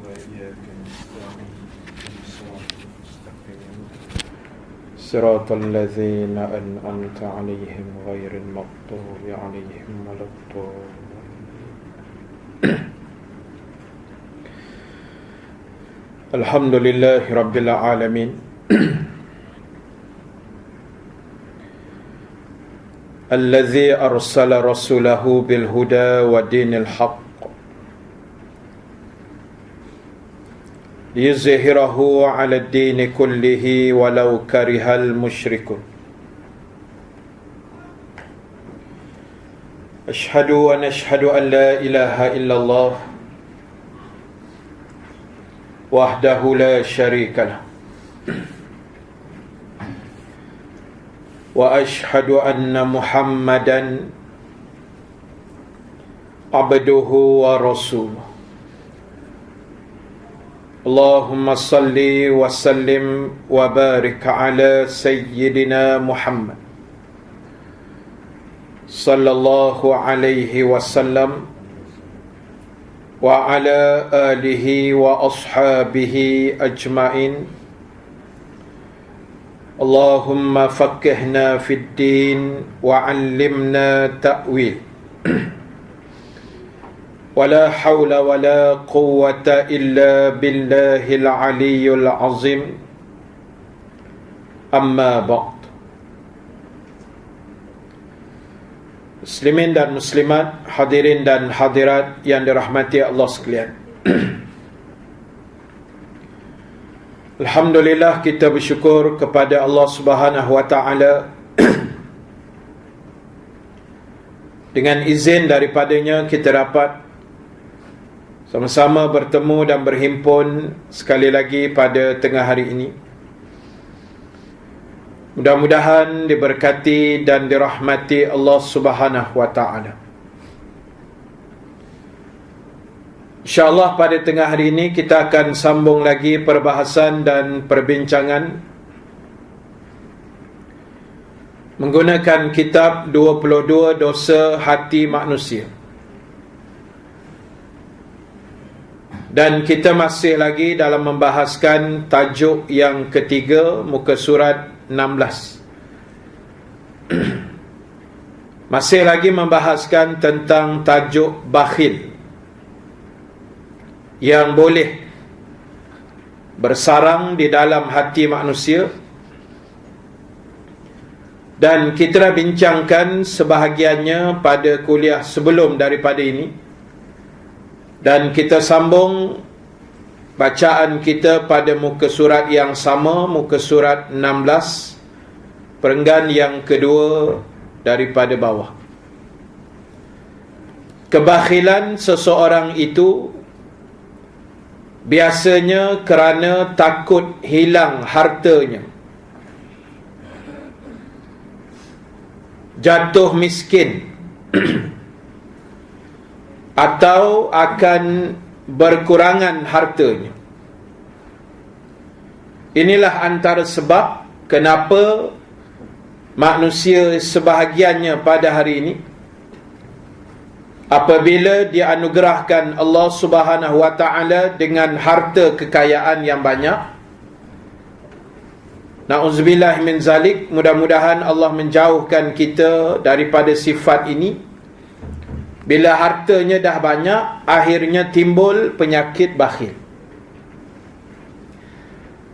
وإياك نستعين صراط المستقيم صراط الذين أنعمت عليهم غير المغضوب عليهم ولا الضالين. الحمد لله رب العالمين الذي أرسل رسوله بالهدى ودين الحق ليظهره على الدين كله ولو كره المشركون. أشهد أن لا إله إلا الله وحده لا شريك له وأشهد أن محمدا عبده ورسوله. اللهم صل وسلم وبارك على سيدنا محمد صلى الله عليه وسلم وعلى آله وأصحابه أجمعين. اللهم فقهنا في الدين وعلمنا تأويل ولا حول ولا قوة إلا بالله العلي العظيم. أما بعد. Muslimin dan muslimat, hadirin dan hadirat yang dirahmati Allah sekalian. Alhamdulillah, kita bersyukur kepada Allah Subhanahu wa taala dengan izin daripadanya kita dapat sama-sama bertemu dan berhimpun sekali lagi pada tengah hari ini. Mudah-mudahan diberkati dan dirahmati Allah Subhanahu wa taala. InsyaAllah pada tengah hari ini kita akan sambung lagi perbahasan dan perbincangan menggunakan kitab 22 Dosa Hati Manusia. Dan kita masih lagi dalam membahaskan tajuk yang ketiga, muka surat 16. Masih lagi membahaskan tentang tajuk bakhil yang boleh bersarang di dalam hati manusia. Dan kita dah bincangkan sebahagiannya pada kuliah sebelum daripada ini. Dan kita sambung bacaan kita pada muka surat yang sama, muka surat 16, perenggan yang kedua daripada bawah. Kebakhilan seseorang itu biasanya kerana takut hilang hartanya, jatuh miskin, atau akan berkurangan hartanya. Inilah antara sebab kenapa manusia sebahagiannya pada hari ini, apabila dianugerahkan Allah Subhanahu wa taala dengan harta kekayaan yang banyak, na'udzubillah min zalik, mudah-mudahan Allah menjauhkan kita daripada sifat ini. Bila hartanya dah banyak, akhirnya timbul penyakit bakhil.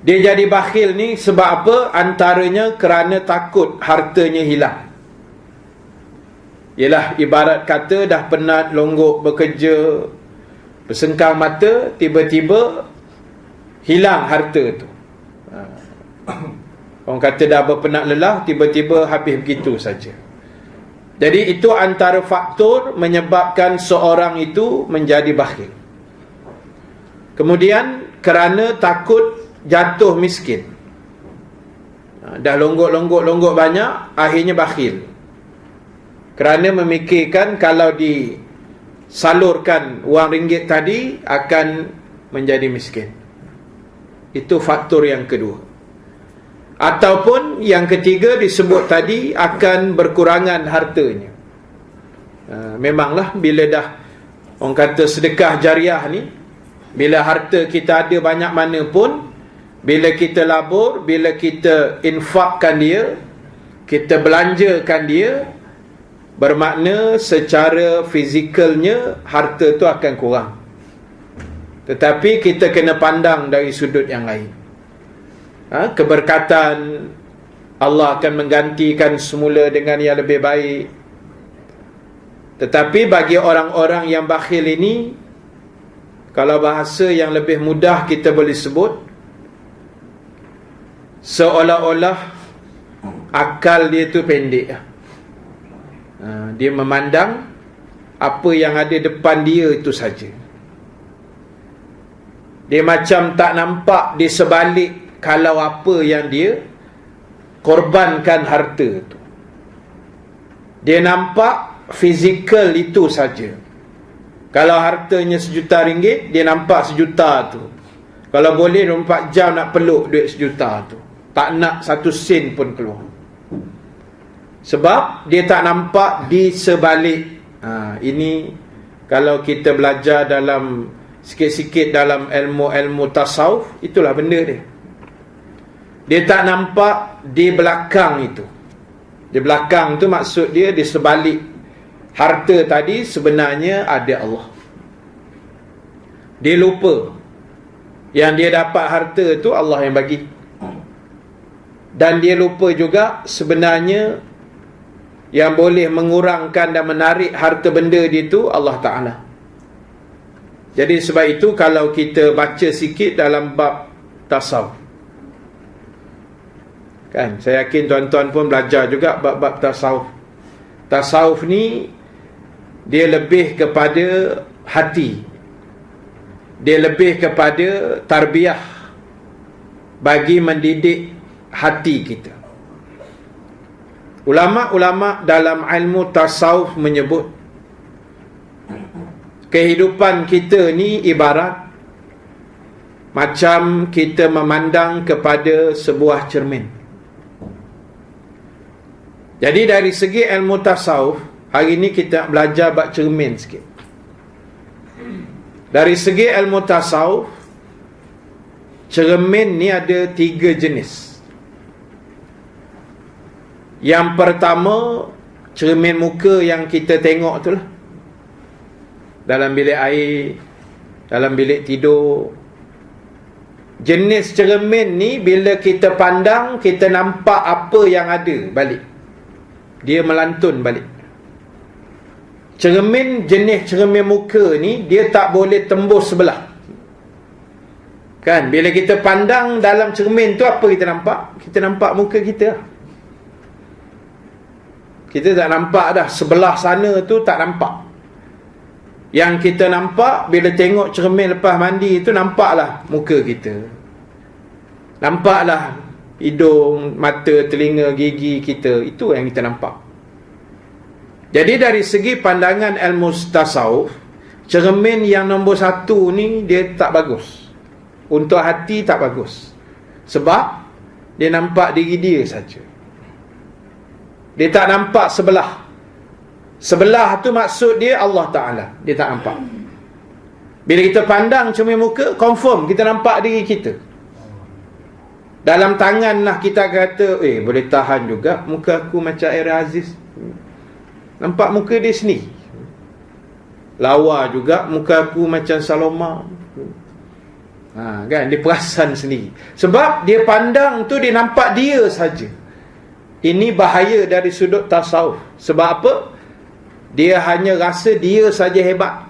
Dia jadi bakhil ni sebab apa? Antaranya kerana takut hartanya hilang. Ialah ibarat kata dah penat longgok bekerja, bersengkang mata, tiba-tiba hilang harta tu. Orang kata dah berpenat lelah, tiba-tiba habis begitu saja. Jadi itu antara faktor menyebabkan seorang itu menjadi bakhil. Kemudian kerana takut jatuh miskin, dah longgok banyak, akhirnya bakhil. Kerana memikirkan kalau disalurkan wang ringgit tadi akan menjadi miskin. Itu faktor yang kedua. Ataupun yang ketiga disebut tadi, akan berkurangan hartanya. Memanglah bila dah orang kata sedekah jariah ni, Bila harta kita ada banyak mana pun, bila kita labur, bila kita infakkan dia, kita belanjakan dia, bermakna secara fizikalnya harta tu akan kurang. Tetapi kita kena pandang dari sudut yang lain. Keberkatan Allah akan menggantikan semula dengan yang lebih baik. Tetapi bagi orang-orang yang bakhil ini, kalau bahasa yang lebih mudah kita boleh sebut, seolah-olah akal dia tu pendek. Dia memandang apa yang ada depan dia itu saja. Dia macam tak nampak di sebalik kalau apa yang dia korbankan harta tu. Dia nampak fizikal itu saja. Kalau hartanya RM1,000,000, dia nampak RM1,000,000 tu. Kalau boleh 24 jam nak peluk duit RM1,000,000 tu, tak nak 1 sen pun keluar. Sebab dia tak nampak di sebalik. Ini kalau kita belajar dalam sikit-sikit dalam ilmu-ilmu tasawuf, itulah benda dia. Dia tak nampak di belakang itu. Di belakang tu maksud dia di sebalik harta tadi sebenarnya ada Allah. Dia lupa yang dia dapat harta tu Allah yang bagi. Dan dia lupa juga sebenarnya yang boleh mengurangkan dan menarik harta benda dia tu Allah Ta'ala. Jadi sebab itu kalau kita baca sikit dalam bab tasawuf, kan, saya yakin tuan-tuan pun belajar juga bab-bab tasawuf. Tasawuf ni dia lebih kepada hati. Dia lebih kepada tarbiyah bagi mendidik hati kita. Ulama-ulama dalam ilmu tasawuf menyebut kehidupan kita ni ibarat macam kita memandang kepada sebuah cermin. Jadi dari segi ilmu tasawuf, hari ni kita belajar bab cermin sikit. Dari segi ilmu tasawuf, cermin ni ada 3 jenis. Yang pertama, cermin muka yang kita tengok tu lah, dalam bilik air, dalam bilik tidur. Jenis cermin ni bila kita pandang, kita nampak apa yang ada balik. Dia melantun balik. Cermin, jenis cermin muka ni, dia tak boleh tembus sebelah. Kan, bila kita pandang dalam cermin tu, apa kita nampak? Kita nampak muka kita. Kita tak nampak dah, sebelah sana tu tak nampak. Yang kita nampak bila tengok cermin lepas mandi tu, nampaklah muka kita, nampaklah hidung, mata, telinga, gigi kita. Itu yang kita nampak. Jadi dari segi pandangan ilmu tasawuf, cermin yang nombor 1 ni dia tak bagus. Untuk hati tak bagus. Sebab dia nampak diri dia saja. Dia tak nampak sebelah. Sebelah tu maksud dia Allah Ta'ala. Dia tak nampak. Bila kita pandang cermin muka, confirm kita nampak diri kita. Dalam tangan lah kita kata, boleh tahan juga muka aku macam Air Aziz. Nampak muka dia sendiri. Lawa juga muka aku macam Saloma. Kan, dia perasan sendiri. Sebab dia pandang tu, dia nampak dia saja. Ini bahaya dari sudut tasawuf. Sebab apa? Dia hanya rasa dia saja hebat.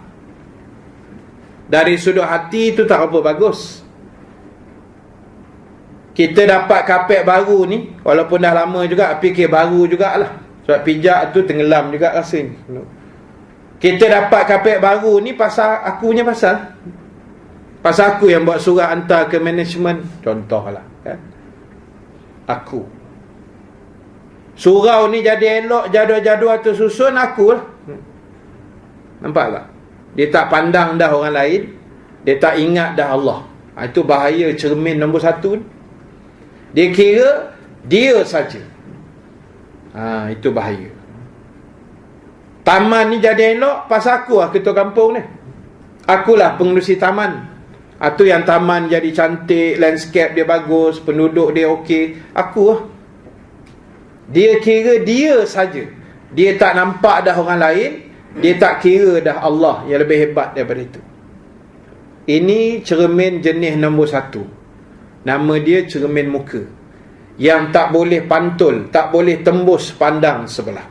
Dari sudut hati tu tak apa bagus. Kita dapat kapet baru ni, walaupun dah lama juga, fikir baru jugalah. Sebab pijak tu tenggelam juga rasa ni. Kita dapat kapet baru ni pasal akunya pasal. Pasal aku yang buat surat hantar ke management. Contohlah, kan? Aku. Surau ni jadi elok, jadual-jadual tersusun, aku lah. Nampak tak? Dia tak pandang dah orang lain. Dia tak ingat dah Allah. Itu bahaya cermin nombor 1 ni. Dia kira dia saja. Itu bahaya. Taman ni jadi elok pasal aku lah ketua kampung ni. Akulah pengerusi taman. Atau yang taman jadi cantik, landscape dia bagus, penduduk dia okey. Aku lah. Dia kira dia saja. Dia tak nampak dah orang lain. Dia tak kira dah Allah yang lebih hebat daripada itu. Ini cermin jenis nombor 1. Nama dia cermin muka, yang tak boleh pantul, tak boleh tembus pandang sebelah.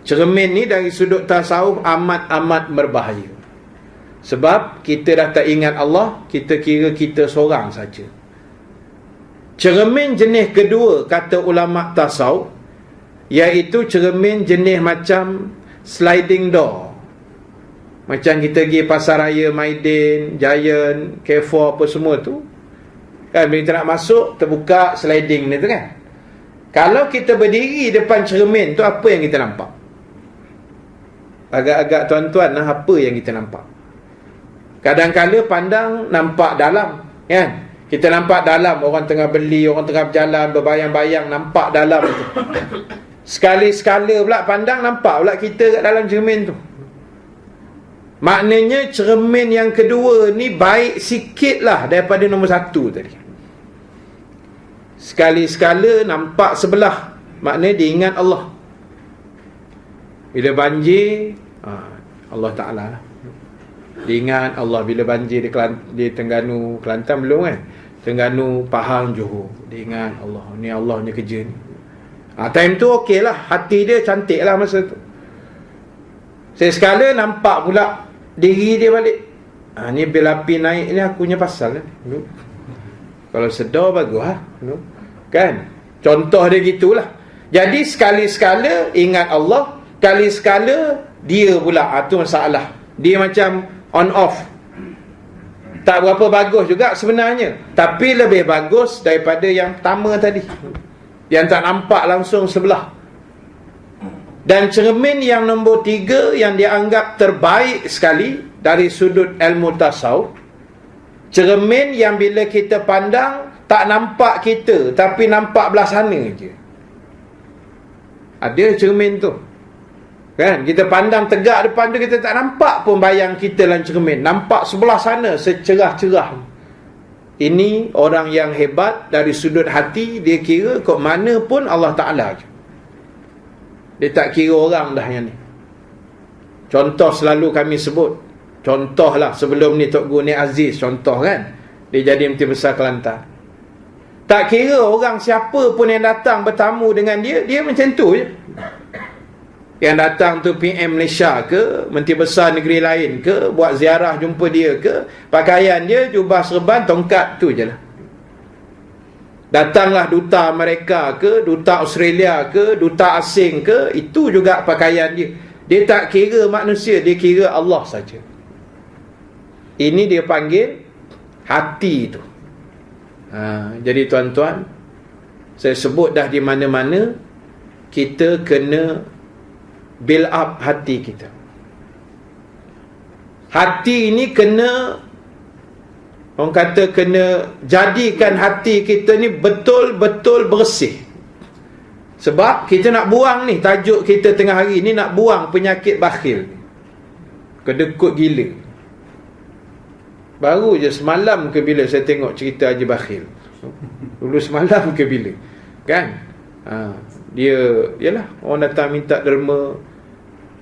Cermin ni dari sudut tasawuf amat-amat berbahaya. Sebab kita dah tak ingat Allah, kita kira kita seorang saja. Cermin jenis kedua, kata ulama tasawuf, iaitu cermin jenis macam sliding door. Macam kita pergi pasar raya Maidin, Giant, Carrefour apa semua tu kan, bila kita nak masuk, terbuka sliding ni tu kan. Kalau kita berdiri depan cermin tu, apa yang kita nampak? Agak-agak tuan-tuan lah, apa yang kita nampak? Kadang-kadang pandang nampak dalam kan. Kita nampak dalam, orang tengah beli, orang tengah berjalan, berbayang-bayang, nampak dalam tu. Sekali-sekala pula pandang, nampak pula kita kat dalam cermin tu. Maknanya cermin yang kedua ni baik sikit lah daripada nombor 1 tadi. Sekali-sekala nampak sebelah, maknanya dia ingat Allah. Bila banjir, Allah Ta'ala lah. Dia ingat Allah. Bila banjir di Terengganu, Kelantan belum kan, Terengganu, Pahang, Johor, dia ingat Allah. Ni Allah ni kerja ni. Time tu okey lah, hati dia cantik lah masa tu. Sekala nampak pula diri dia balik. Ni bil api naik ni akunya pasal lah. Kalau sedar bagus lah kan. Contoh dia gitulah. Jadi sekali-sekala ingat Allah, kali-sekala dia pula. Tu masalah. Dia macam on off. Tak berapa bagus juga sebenarnya, tapi lebih bagus daripada yang pertama tadi, yang tak nampak langsung sebelah. Dan cermin yang nombor 3 yang dianggap terbaik sekali dari sudut ilmu tasawuf, cermin yang bila kita pandang tak nampak kita, tapi nampak belah sana je. Ada cermin tu kan, kita pandang tegak depan tu, kita tak nampak pun bayang kita dalam cermin, nampak sebelah sana secerah-cerah. Ini orang yang hebat dari sudut hati. Dia kira kok mana pun Allah Ta'ala je. Dia tak kira orang dah yang ni. Contoh selalu kami sebut, contohlah sebelum ni Tok Guru Nik Aziz, contoh kan, dia jadi Menteri Besar Kelantan. Tak kira orang siapa pun yang datang bertamu dengan dia, dia macam tu je. Yang datang tu PM Malaysia ke, Menteri Besar negeri lain ke, buat ziarah jumpa dia ke, pakaian dia jubah serban tongkat tu je lah. Datanglah duta Amerika ke, duta Australia ke, duta asing ke, itu juga pakaian dia. Dia tak kira manusia, dia kira Allah saja. Ini dia panggil hati tu. Jadi tuan-tuan, saya sebut dah di mana-mana, kita kena build up hati kita. Hati ini kena, orang kata kena jadikan hati kita ni betul-betul bersih. Sebab kita nak buang ni, tajuk kita tengah hari ni nak buang penyakit bakhil, kedekut gila. Baru je semalam ke bila saya tengok cerita Haji Bakhil. Dulu semalam ke bila kan, dia, yalah, orang datang minta derma,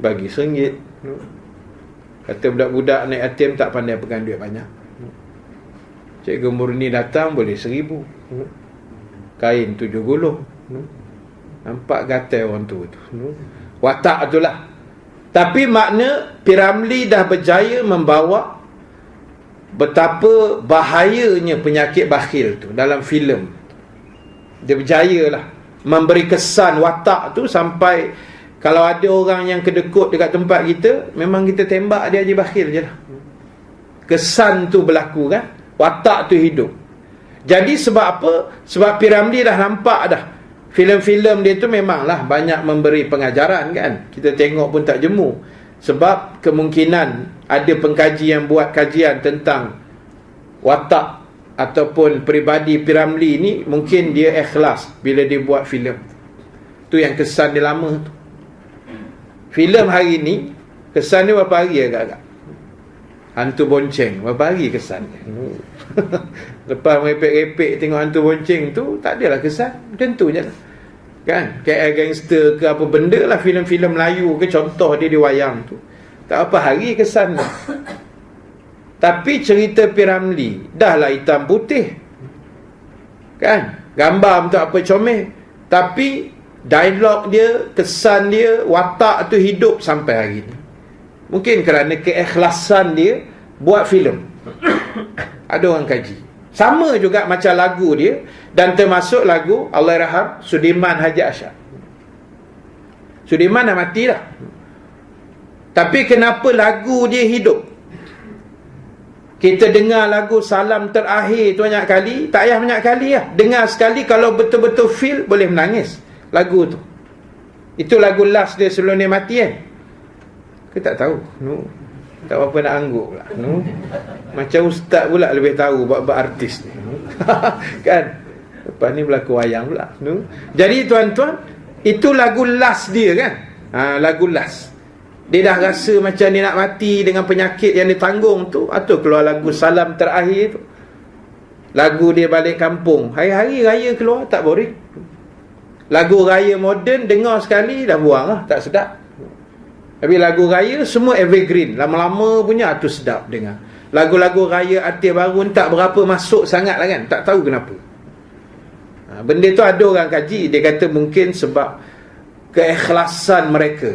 bagi RM1. Kata budak-budak naik yatim tak pandai pegang duit banyak. Cikgu Murni datang boleh RM1,000. Kain 7 gulung. Nampak gatal orang tu. Watak tu lah. Tapi makna Piramli dah berjaya membawa betapa bahayanya penyakit bakhil tu dalam filem. Dia berjaya lah memberi kesan watak tu sampai kalau ada orang yang kedekut dekat tempat kita, memang kita tembak dia Haji Bakhil je lah. Kesan tu berlaku kan, watak tu hidup. Jadi sebab apa? Sebab Piramli dah nampak dah, filem-filem dia tu memanglah banyak memberi pengajaran kan. Kita tengok pun tak jemu. Sebab kemungkinan ada pengkaji yang buat kajian tentang watak ataupun peribadi Piramli ni, mungkin dia ikhlas bila dia buat filem. Tu yang kesan dia lama tu. Filem hari ni kesan dia berapa hari agak-agak? hantu bonceng, berapa hari kesan. Lepas merepek-repek tengok hantu bonceng tu, tak adalah kesan. Macam tu je lah. Kan, KL gangster ke apa benda lah, filem-filem Melayu ke, contoh dia di wayang tu, tak apa hari kesan dah. Tapi cerita P.Ramlee dah lah hitam putih, kan, gambar untuk apa comel, tapi dialog dia, kesan dia, watak tu hidup sampai hari ni. Mungkin kerana keikhlasan dia buat filem. Ada orang kaji. Sama juga macam lagu dia, dan termasuk lagu Allahyarham Sudirman Haji Ashar. Sudirman dah mati dah, tapi kenapa lagu dia hidup? Kita dengar lagu Salam Terakhir tu banyak kali, tak payah banyak kali lah, dengar sekali, kalau betul-betul feel, boleh menangis lagu tu. Itu lagu last dia sebelum dia mati kan. Kita tak tahu, tak apa nak angguk pula, macam ustaz pula lebih tahu bab artis ni. Kan, lepas ni berlaku wayang pula. Jadi tuan-tuan, itu lagu last dia kan. Lagu last dia dah rasa macam dia nak mati dengan penyakit yang dia tanggung tu, atau keluar lagu Salam Terakhir tu. Lagu dia balik kampung, hari-hari raya keluar, tak boring. Lagu raya moden dengar sekali dah buang lah, tak sedap. Tapi lagu raya semua evergreen, lama-lama punya tu sedap dengar. Lagu-lagu raya artis baru tak berapa masuk sangat lah kan, tak tahu kenapa. Benda tu ada orang kaji, dia kata mungkin sebab keikhlasan mereka,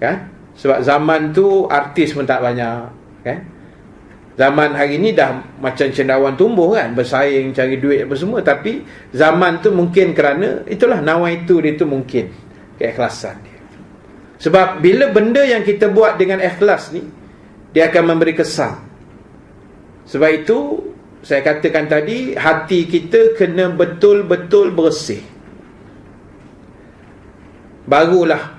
kan? Sebab zaman tu artis pun tak banyak, kan? Zaman hari ni dah macam cendawan tumbuh kan, bersaing cari duit apa semua. Tapi zaman tu mungkin kerana itulah nawaitu dia tu, mungkin keikhlasan dia. Sebab bila benda yang kita buat dengan ikhlas ni, dia akan memberi kesan. Sebab itu saya katakan tadi, hati kita kena betul-betul bersih, barulah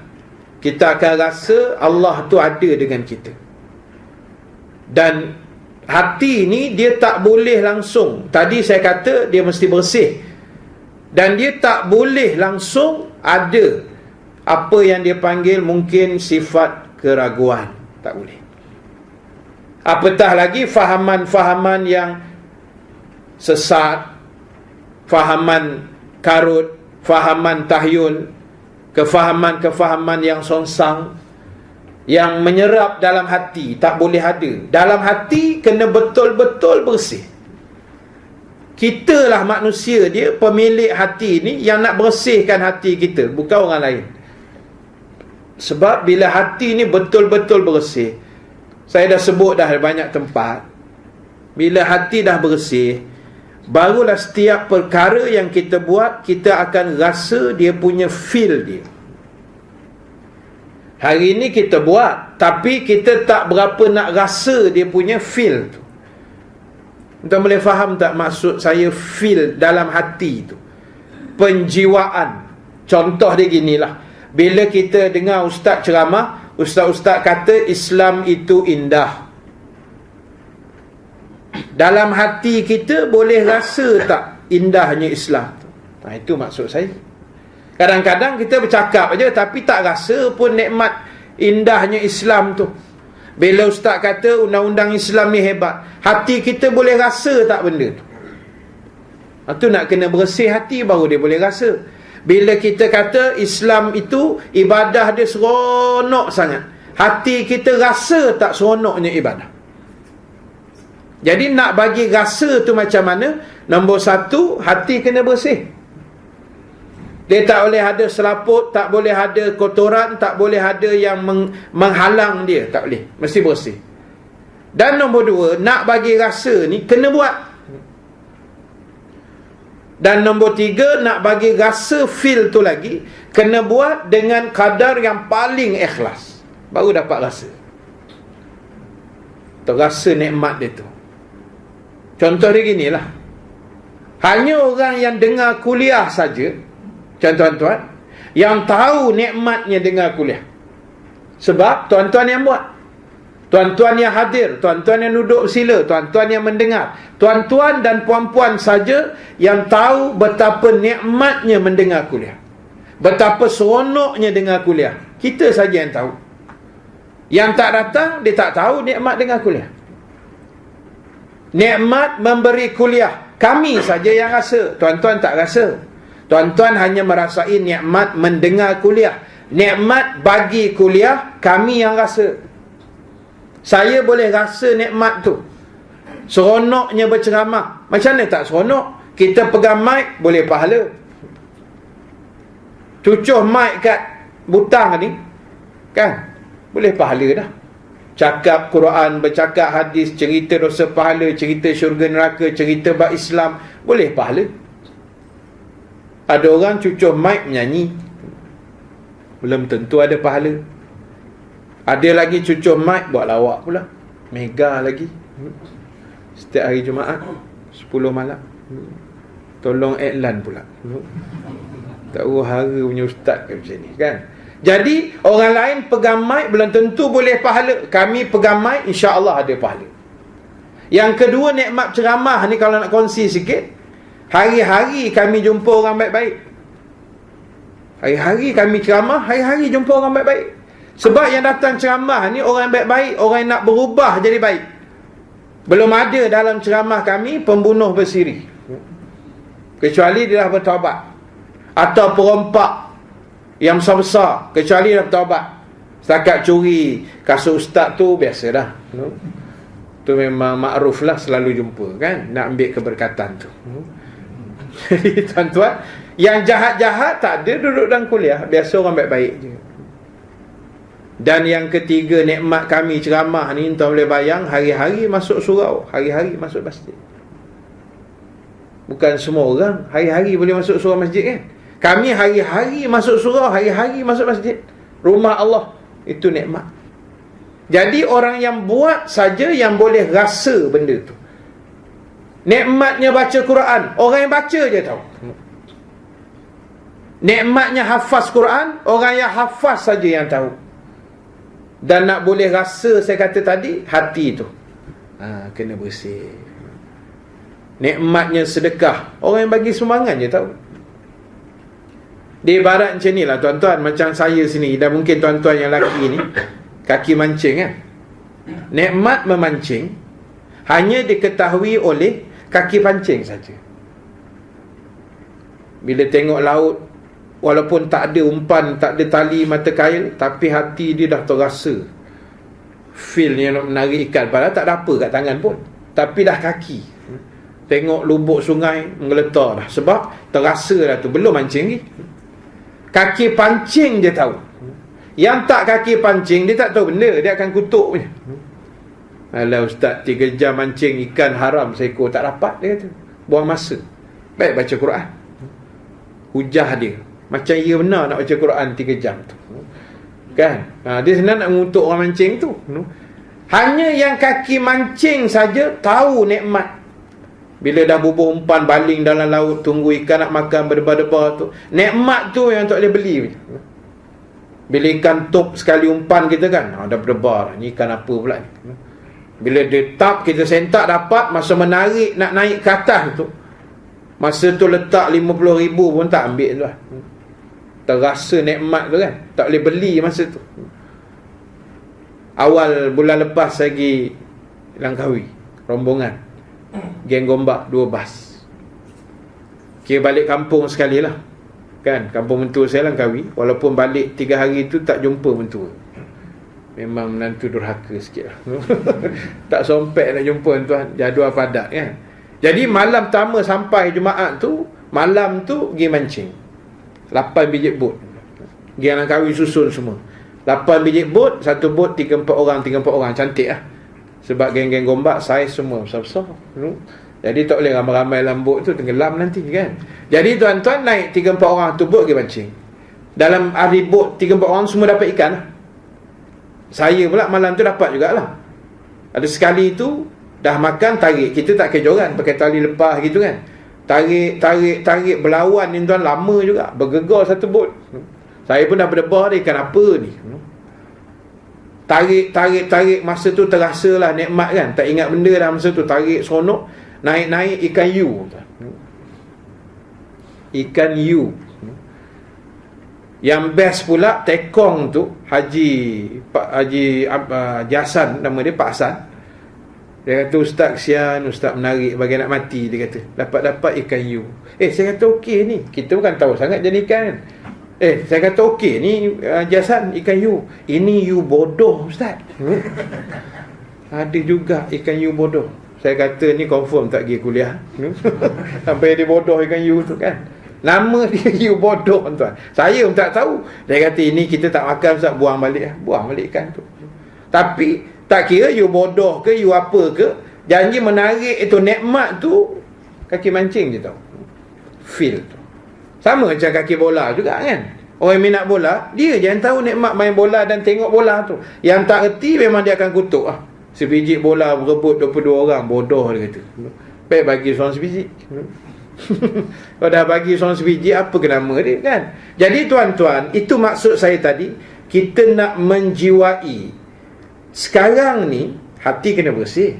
kita akan rasa Allah tu ada dengan kita. Dan hati ni dia tak boleh langsung, tadi saya kata dia mesti bersih, dan dia tak boleh langsung ada apa yang dia panggil mungkin sifat keraguan, tak boleh. Apatah lagi fahaman-fahaman yang sesat, fahaman karut, fahaman tahyul, kefahaman-kefahaman yang songsang, yang menyerap dalam hati, tak boleh ada. Dalam hati kena betul-betul bersih. Kitalah manusia dia, pemilik hati ni, yang nak bersihkan hati kita, bukan orang lain. Sebab bila hati ni betul-betul bersih, saya dah sebut dah banyak tempat, bila hati dah bersih, barulah setiap perkara yang kita buat, kita akan rasa dia punya feel dia. Hari ni kita buat, tapi kita tak berapa nak rasa dia punya feel tu. Tuan boleh faham tak maksud saya feel dalam hati tu? Penjiwaan. Contoh dia ginilah, bila kita dengar ustaz ceramah, ustaz-ustaz kata Islam itu indah, dalam hati kita boleh rasa tak indahnya Islam tu? Itu maksud saya. Kadang-kadang kita bercakap aja tapi tak rasa pun nikmat indahnya Islam tu. Bila ustaz kata undang-undang Islam ni hebat, hati kita boleh rasa tak benda tu? Itu nak kena bersih hati baru dia boleh rasa. Bila kita kata Islam itu ibadah dia seronok sangat, hati kita rasa tak seronoknya ibadah? Jadi nak bagi rasa tu macam mana? Nombor satu, hati kena bersih. Dia tak boleh ada selaput, tak boleh ada kotoran, tak boleh ada yang menghalang dia, tak boleh, mesti bersih. Dan nombor dua, nak bagi rasa ni kena buat. Dan nombor tiga, nak bagi rasa feel tu lagi, kena buat dengan kadar yang paling ikhlas, baru dapat rasa. Terasa nikmat dia tu. Contoh dia ginilah, hanya orang yang dengar kuliah saja, tuan-tuan, yang tahu nikmatnya dengar kuliah. Sebab tuan-tuan yang buat, tuan-tuan yang hadir, tuan-tuan yang duduk bersila, tuan-tuan yang mendengar, tuan-tuan dan puan-puan saja yang tahu betapa nikmatnya mendengar kuliah, betapa seronoknya dengar kuliah. Kita saja yang tahu. Yang tak datang, dia tak tahu nikmat dengan kuliah. Nikmat memberi kuliah, kami saja yang rasa, tuan-tuan tak rasa. Tuan-tuan hanya merasai nikmat mendengar kuliah. Nikmat bagi kuliah, kami yang rasa. Saya boleh rasa nikmat tu, seronoknya berceramah. Macam mana tak seronok? Kita pegang mic, boleh pahala. Cucuh mic kat butang ni, kan, boleh pahala dah. Cakap Quran, bercakap hadis, cerita dosa pahala, cerita syurga neraka, cerita bab Islam, boleh pahala. Ada orang cucuh mic menyanyi, belum tentu ada pahala. Ada lagi cucuh mic buat lawak pula, mega lagi. Setiap hari Jumaat 10 malam tolong iklan pula. Tak hara punya ustaz ke macam ni, kan? Jadi orang lain pegang mic belum tentu boleh pahala. Kami pegang mic, insya-Allah ada pahala. Yang kedua, nikmat ceramah ni kalau nak kongsi sikit, hari-hari kami jumpa orang baik-baik. Hari-hari kami ceramah, hari-hari jumpa orang baik-baik. Sebab yang datang ceramah ni orang baik-baik, orang yang nak berubah jadi baik. Belum ada dalam ceramah kami pembunuh bersiri, kecuali dia dah bertaubat, atau perompak yang besar-besar, kecuali dah bertaubat. Setakat curi kasut ustaz tu biasa dah, tu memang makruf lah, selalu jumpa, kan, nak ambil keberkatan tu. Jadi tuan-tuan, yang jahat-jahat tak ada duduk dalam kuliah, biasa orang baik-baik je. Dan yang ketiga, nikmat kami ceramah ni, tuan boleh bayang, hari-hari masuk surau, hari-hari masuk masjid. Bukan semua orang hari-hari boleh masuk surau masjid, kan? Kami hari-hari masuk surau, hari-hari masuk masjid, rumah Allah. Itu nikmat. Jadi orang yang buat saja yang boleh rasa benda tu. Nikmatnya baca Quran, orang yang baca je tahu. Nikmatnya hafaz Quran, orang yang hafaz saja yang tahu. Dan nak boleh rasa, saya kata tadi, hati tu kena bersih. Nikmatnya sedekah, orang yang bagi sumbangan je tahu. Dia ibarat macam ni lah tuan-tuan, macam saya sini, dan mungkin tuan-tuan yang lelaki ni kaki mancing, kan. Nikmat memancing hanya diketahui oleh kaki pancing saja. Bila tengok laut, walaupun tak ada umpan, tak ada tali mata kail, tapi hati dia dah terasa feel-nya nak menarik ikan. Padahal tak ada apa kat tangan pun, tapi dah kaki tengok lubuk sungai menggeletar dah, sebab terasa dah tu, belum mancing lagi. Kaki pancing dia tahu. Yang tak kaki pancing, dia tak tahu benda, dia akan kutuk punya. Alah ustaz, 3 jam mancing ikan haram seekor, tak dapat, dia kata. Buang masa. Baik baca Quran. Hujah dia macam ia benar nak baca Quran 3 jam tu, kan. Dia senang nak mengutuk orang mancing tu. Hanya yang kaki mancing saja tahu nikmat. Bila dah bubuh umpan, baling dalam laut, tunggu ikan nak makan, berdebar-debar tu, nikmat tu yang tak boleh beli. Bila ikan top sekali umpan kita, kan, dah berdebar, ni ikan apa pula ni. Bila dia tap, kita sentak dapat, masa menarik nak naik ke atas tu, masa tu letak 50,000 pun tak ambil tu lah. Terasa nikmat tu, kan, tak boleh beli masa tu. Awal bulan lepas lagi Langkawi, rombongan geng Gombak 2 bas, kira balik kampung sekali lah, kan. Kampung mentua saya Langkawi. Walaupun balik 3 hari tu tak jumpa mentua, memang menantu durhaka sikit lah. Tak sompek nak jumpa tuan, jadual padat, kan. Jadi malam pertama sampai Jumaat tu, malam tu pergi mancing 8 biji bot. Geng Langkawi susun semua 8 biji bot, satu bot 3-4 orang, cantik lah. Sebab geng-geng Gombak saiz semua besar-besar. Jadi tak boleh ramai-ramai dalam bot tu, tenggelam nanti, kan. Jadi tuan-tuan naik 3-4 orang tu bot pergi mancing. Dalam hari bot 3-4 orang semua dapat ikan lah. Saya pula malam tu dapat jugalah. Ada sekali tu dah makan, tarik. Kita tak kejoran, pakai tali lepas gitu, kan. Tarik berlawan ni tuan, lama juga, bergegar satu bot. Saya pun dah berdebar, ikan apa ni. Tarik, masa tu terasa lah nikmat, kan. Tak ingat benda dah masa tu, tarik seronok. Naik ikan you. Ikan you. Yang best pula tekong tu Haji Jasan, nama dia Pak Hasan. Dia kata, ustaz kesian, ustaz menarik bagi nak mati. Dia kata dapat ikan you. Saya kata okey ni, kita bukan tahu sangat jenis ikan kan. Saya kata okey ni Jasan, ikan you. Ini you bodoh ustaz. Ada juga ikan you bodoh. Saya kata ni confirm tak pergi kuliah. Sampai dia bodoh ikan you tu kan. Nama dia you bodoh tuan. Saya pun tak tahu. Dia kata ini kita tak makan ustaz, buang balik ikan tu. Tapi tak kira you bodoh ke you apa ke, janji menarik itu nikmat tu kaki mancing je tahu. Feel tu. Sama macam kaki bola juga kan. Orang yang minat bola, dia je yang tahu nikmat main bola dan tengok bola tu. Yang tak erti memang dia akan kutuk. Sebiji bola berebut 22 orang, bodoh dia kata. Baik bagi seorang sebiji. Kalau dah bagi seorang sebiji, apa kenama dia kan. Jadi tuan-tuan, itu maksud saya tadi. Kita nak menjiwai sekarang ni, hati kena bersih.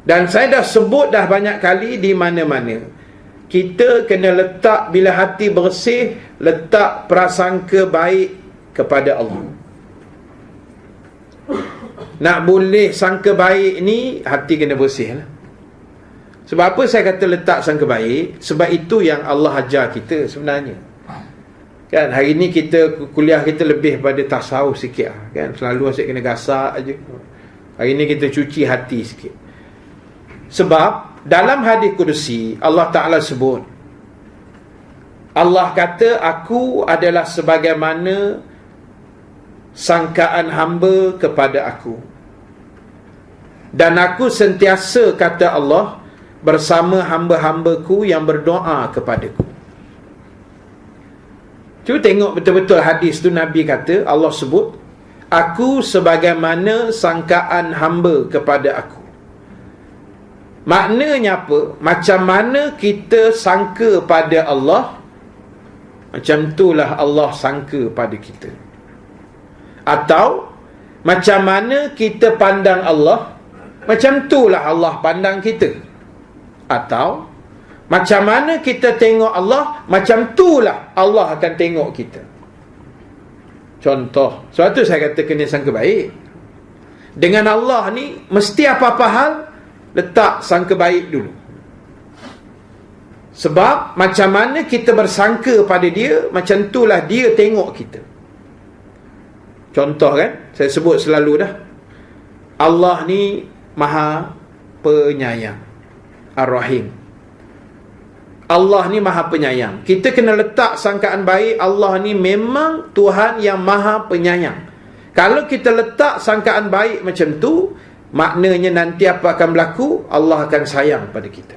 Dan saya dah sebut dah banyak kali di mana-mana, kita kena letak, bila hati bersih, letak prasangka baik kepada Allah. Nak boleh sangka baik ni, hati kena bersih lah. Sebab apa saya kata letak sangka baik? Sebab itu yang Allah ajar kita sebenarnya. Kan hari ni kita kuliah kita lebih pada tasawuf sikit kan. Selalu asyik kena gasak aje. Hari ni kita cuci hati sikit. Sebab dalam hadis kudusi Allah Ta'ala sebut, Allah kata, aku adalah sebagaimana sangkaan hamba kepada aku, dan aku sentiasa, kata Allah, bersama hamba-hambaku yang berdoa kepadaku. Cuba tengok betul-betul hadis tu. Nabi kata, Allah sebut, aku sebagaimana sangkaan hamba kepada aku. Maknanya apa? Macam mana kita sangka pada Allah, macam itulah Allah sangka pada kita. Atau macam mana kita pandang Allah, macam itulah Allah pandang kita. Atau macam mana kita tengok Allah, macam itulah Allah akan tengok kita. Contoh, sebab tu saya kata kena sangka baik. Dengan Allah ni, mesti apa-apa hal letak sangka baik dulu. Sebab macam mana kita bersangka pada dia, macam itulah dia tengok kita. Contoh kan, saya sebut selalu dah, Allah ni Maha Penyayang, Ar-Rahim. Allah ni Maha Penyayang. Kita kena letak sangkaan baik, Allah ni memang Tuhan yang Maha Penyayang. Kalau kita letak sangkaan baik macam tu, maknanya nanti apa akan berlaku? Allah akan sayang pada kita.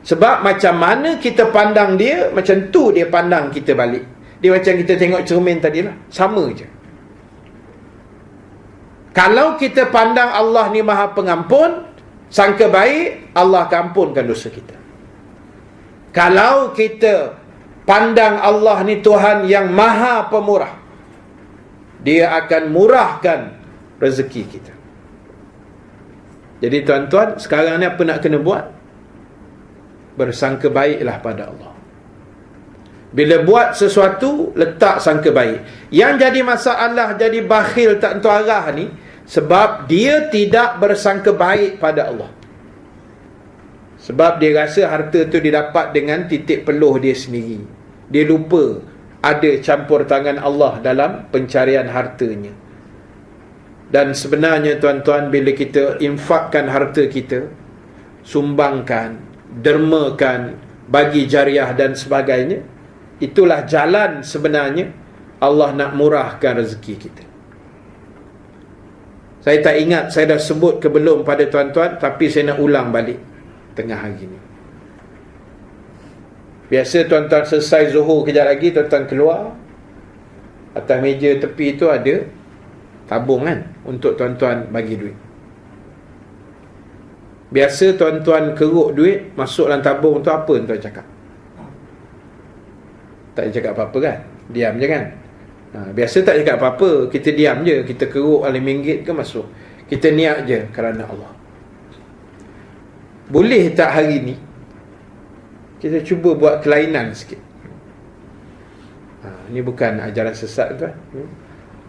Sebab macam mana kita pandang dia, macam tu dia pandang kita balik. Dia macam kita tengok cermin tadi lah, sama je. Kalau kita pandang Allah ni Maha Pengampun, sangka baik, Allah akan ampunkan dosa kita. Kalau kita pandang Allah ni Tuhan yang Maha Pemurah, dia akan murahkan rezeki kita. Jadi tuan-tuan, sekarang ni apa nak kena buat? Bersangka baiklah pada Allah. Bila buat sesuatu, letak sangka baik. Yang jadi masalah, jadi bakhil tak tentu arah ni, sebab dia tidak bersangka baik pada Allah. Sebab dia rasa harta tu didapat dengan titik peluh dia sendiri. Dia lupa ada campur tangan Allah dalam pencarian hartanya. Dan sebenarnya tuan-tuan, bila kita infakkan harta kita, sumbangkan, dermakan, bagi jariah dan sebagainya, itulah jalan sebenarnya Allah nak murahkan rezeki kita. Saya tak ingat saya dah sebut ke belum pada tuan-tuan, tapi saya nak ulang balik tengah hari ni. Biasa tuan-tuan selesai zuhur kejap lagi, tuan-tuan keluar, atas meja tepi tu ada tabung kan, untuk tuan-tuan bagi duit. Biasa tuan-tuan keruk duit masuk dalam tabung tu, apa tuan cakap? Tak cakap apa-apa kan? Diam je kan? Biasa tak cakap apa-apa, kita diam je, kita keruk RM5 ke masuk, kita niat je kerana Allah. Boleh tak hari ni kita cuba buat kelainan sikit? Ini bukan ajaran sesat tuan.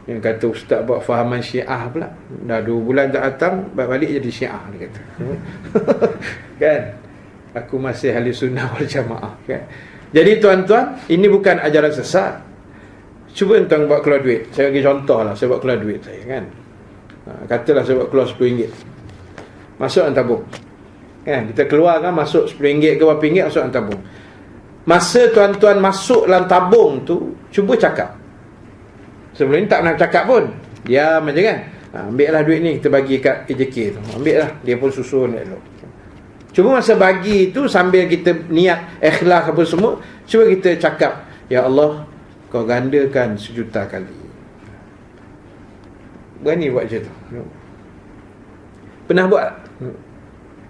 Yang kata ustaz buat fahaman Syiah pula. Dah 2 bulan tak datang, balik jadi Syiah, dia kata. Kan? Aku masih ahli sunnah wal jamaah, kan? Jadi tuan-tuan, ini bukan ajaran sesat. Cuba tuan buat keluar duit. Saya bagi contoh lah, saya buat keluar duit saya, kan? Katalah saya buat keluar RM10. Masuk dalam tabung, kan? Kita keluar kan, masuk RM10 ke berapa ringgit, masuk dalam tabung. Masa tuan-tuan masuk dalam tabung tu, cuba cakap. Sebelum ni tak pernah cakap pun, diam aja, kan? Ambil lah duit ni, kita bagi kat AJK tu. Ambil lah, dia pun susun elok. Cuma masa bagi tu, sambil kita niat ikhlas apa semua, cuba kita cakap, ya Allah, kau gandakan 1,000,000 kali. Berani buat macam tu? Pernah buat?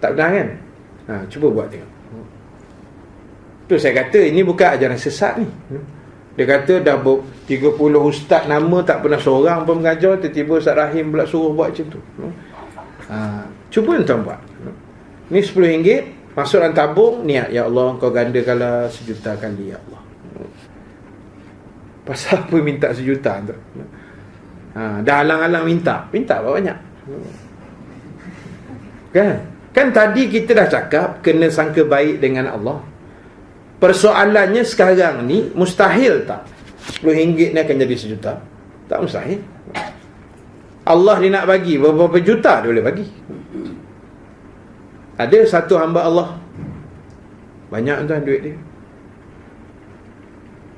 Tak pernah, kan? Cuba buat tengok. Tu saya kata, ini bukan ajaran sesat ni. Dia kata dah 30 ustaz nama, tak pernah seorang pun mengajar. Tiba-tiba Ustaz Rahim pula suruh buat macam tu. Cuba tuan buat. Ni RM10, masuk dalam tabung, niat, ya Allah, kau gandakanlah 1,000,000 kali, ya Allah. Pasal apa minta 1,000,000 tu? Dah halang-halang minta berapa banyak? Kan tadi kita dah cakap kena sangka baik dengan Allah. Persoalannya sekarang ni, mustahil tak RM10 ni akan jadi 1,000,000? Tak mustahil. Allah dia nak bagi berapa juta, dia boleh bagi. Ada satu hamba Allah, banyak tuan duit dia.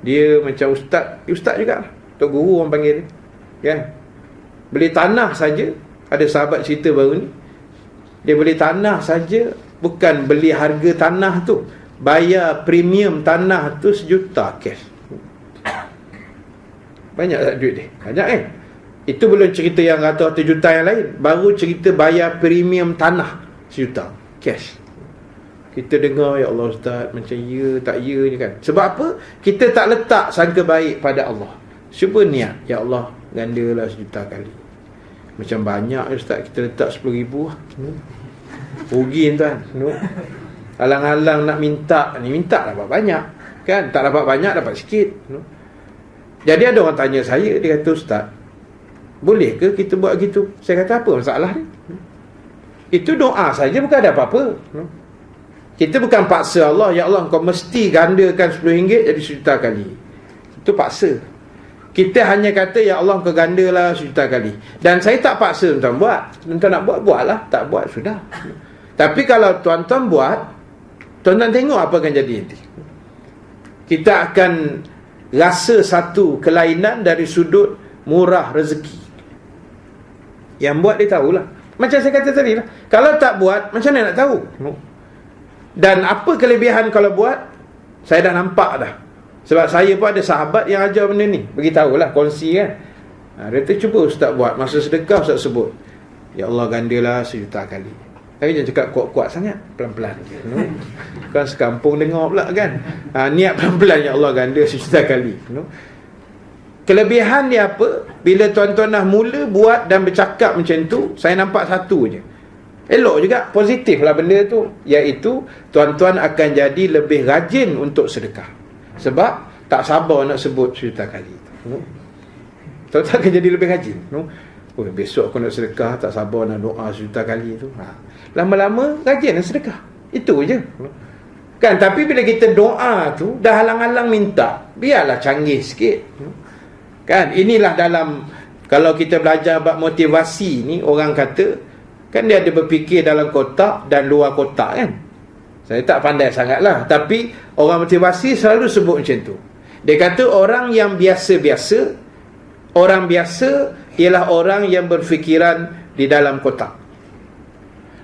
Dia macam ustaz juga, tok guru orang panggil dia, kan? Beli tanah saja. Ada sahabat cerita baru ni, dia beli tanah saja, bukan beli harga tanah tu, bayar premium tanah tu 1,000,000 cash. Banyak tak duit dia? Banyak, kan? Itu belum cerita yang ratus-ratus juta yang lain. Baru cerita bayar premium tanah 1,000,000 cash. Kita dengar, ya Allah ustaz, macam ya tak ya ni, kan? Sebab apa? Kita tak letak sangka baik pada Allah. Cuba niat, ya Allah, gandalah 1,000,000 kali. Macam banyak ustaz, kita letak 10,000. Rugi tuan. Halang-halang nak minta ni, minta dapat banyak, kan? Tak dapat banyak, dapat sikit. Jadi ada orang tanya saya, dia kata, ustaz, boleh ke kita buat gitu? Saya kata, apa masalah ni? Itu doa saja, bukan ada apa-apa. Kita bukan paksa Allah, ya Allah, kau mesti gandakan RM10 jadi 1,000,000 kali. Itu paksa. Kita hanya kata, ya Allah, kau gandalah 1,000,000 kali. Dan saya tak paksa tuan buat. Tuan nak buat, buatlah. Tak buat, sudah. Tapi kalau tuan-tuan buat, tuan-tuan tengok apa akan jadi nanti. Kita akan rasa satu kelainan dari sudut murah rezeki. Yang buat dia tahulah. Macam saya kata tadi lah, kalau tak buat, macam mana nak tahu? Dan apa kelebihan kalau buat? Saya dah nampak dah. Sebab saya pun ada sahabat yang ajar benda ni, beritahulah, kongsi, kan? Dia kata, cuba ustaz buat. Masa sedekah ustaz sebut, ya Allah, gandalah 1,000,000 kali. Tapi jangan cakap kuat-kuat sangat, pelan-pelan je. Kan sekampung dengar pula, kan? Niat pelan-pelan, ya Allah, ganda 1,000,000 kali. Kelebihan dia apa? Bila tuan-tuan dah mula buat dan bercakap macam tu, saya nampak satu je, elok juga, positif lah benda tu, iaitu tuan-tuan akan jadi lebih rajin untuk sedekah. Sebab tak sabar nak sebut 1,000,000 kali. Tuan-tuan akan jadi lebih rajin. Besok aku nak sedekah, tak sabar nak doa 1,000,000 kali tu. Lama-lama rajin nak sedekah. Itu je, kan? Tapi bila kita doa tu dah halang-halang minta, biarlah canggih sikit, kan? Inilah dalam, kalau kita belajar bab motivasi ni, orang kata, kan dia ada berfikir dalam kotak dan luar kotak, kan? Saya tak pandai sangat lah, tapi orang motivasi selalu sebut macam tu. Dia kata orang yang biasa-biasa, orang biasa ialah orang yang berfikiran di dalam kotak.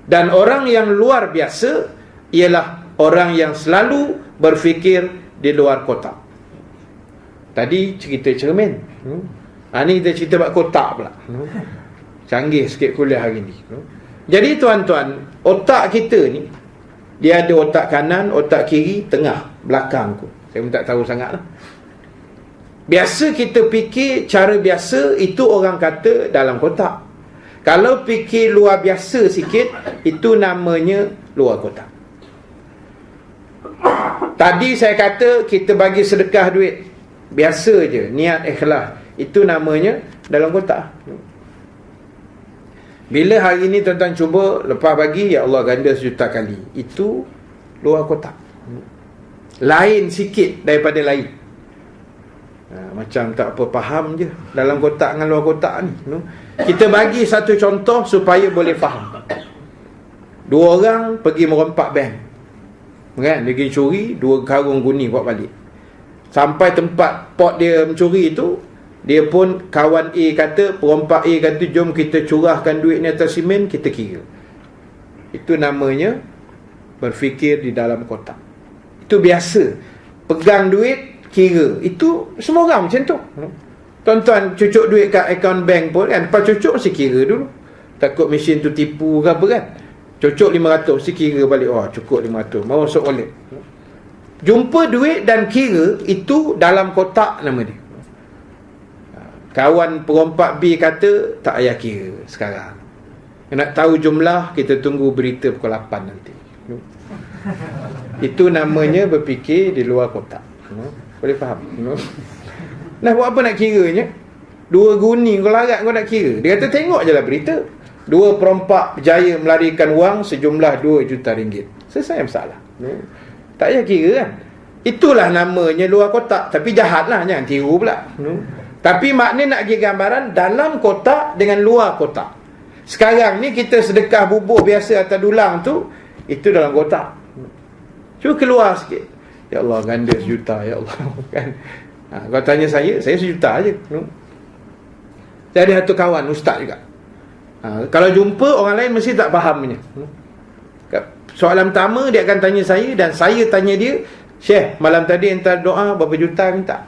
Dan orang yang luar biasa ialah orang yang selalu berfikir di luar kotak. Tadi cerita cermin, ni kita cerita bab kotak pula. Canggih sikit kuliah hari ni. Jadi tuan-tuan, otak kita ni, dia ada otak kanan, otak kiri, tengah, belakang tu. Saya pun tak tahu sangat lah. Biasa kita fikir cara biasa, itu orang kata dalam kotak. Kalau fikir luar biasa sikit, itu namanya luar kotak. Tadi saya kata kita bagi sedekah duit biasa je, niat ikhlas, itu namanya dalam kotak. Bila hari ni tuan-tuan cuba, lepas bagi, ya Allah ganda 1 juta kali, itu luar kotak, lain sikit daripada lain. Macam tak apa faham je dalam kotak dengan luar kotak ni. Kita bagi satu contoh supaya boleh faham. 2 orang pergi merompak bank, kan? Dia pergi curi 2 karung guni buat balik. Sampai tempat pot dia mencuri tu, dia pun, kawan A kata, perompak A kata, jom kita curahkan duit ni atas simen, kita kira. Itu namanya berfikir di dalam kotak. Itu biasa. Pegang duit, kira. Itu semua orang macam tu. Tuan-tuan cucuk duit kat akaun bank pun kan, lepas cucuk mesti kira dulu. Takut mesin tu tipu ke apa kan. Cucuk 500, mesti kira balik. Oh, cukup 500, mau masuk wallet. Jumpa duit dan kira, itu dalam kotak nama dia. Kawan perompak B kata, tak payah kira sekarang. Nak tahu jumlah, kita tunggu berita pukul 8 nanti. Itu namanya berfikir di luar kotak. Boleh faham? Nah, buat apa nak kiranya? 2 guni kau larat, kau nak kira. Dia kata tengok je lah berita, 2 perompak berjaya melarikan wang sejumlah 2 juta ringgit. Selesai masalah. Tak payah kira kan. Itulah namanya luar kotak. Tapi jahat lah, jangan tiru pula. Tapi makna nak bagi gambaran dalam kotak dengan luar kotak. Sekarang ni kita sedekah bubuh biasa atas dulang tu, itu dalam kotak. Cuba keluar sikit, ya Allah ganda 1 juta, ya Allah kan. Kau tanya saya 1 juta aje. Jadi satu kawan ustaz juga, kalau jumpa orang lain mesti tak fahamnya. Soalan pertama dia akan tanya saya, dan saya tanya dia, Syekh malam tadi entar doa berapa juta minta?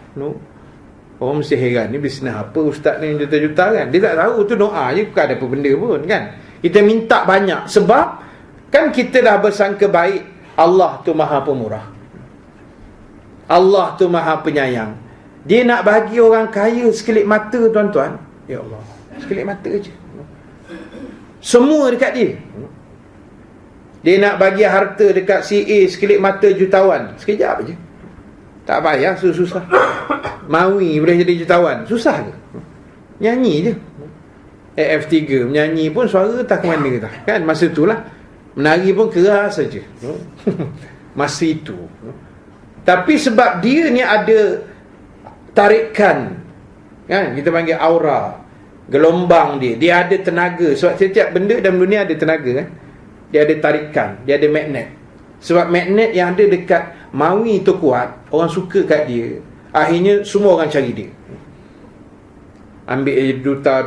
Orang mesti heran, ni bisnes apa ustaz ni juta-juta kan. Dia tak tahu tu doa je, bukan ada apa benda pun kan. Kita minta banyak sebab kan kita dah bersangka baik, Allah tu maha pemurah, Allah tu maha penyayang. Dia nak bagi orang kaya sekelip mata tuan-tuan, ya Allah, sekelip mata je, semua dekat dia. Dia nak bagi harta dekat si A sekelip mata jutawan, sekejap je, tak payah susah. Mawi boleh jadi jutawan, susah ke? Nyanyi je. AF3 menyanyi pun suara tak ke mana tak, kan? Masa itulah menari pun keras saja. Masa itu. Tapi sebab dia ni ada tarikan, kan? Kita panggil aura, gelombang dia ada tenaga. Sebab setiap benda dalam dunia ada tenaga kan? Dia ada tarikan, dia ada magnet. Sebab magnet yang ada dekat Mawi tu kuat, orang suka kat dia. Akhirnya semua orang cari dia. Ambil duta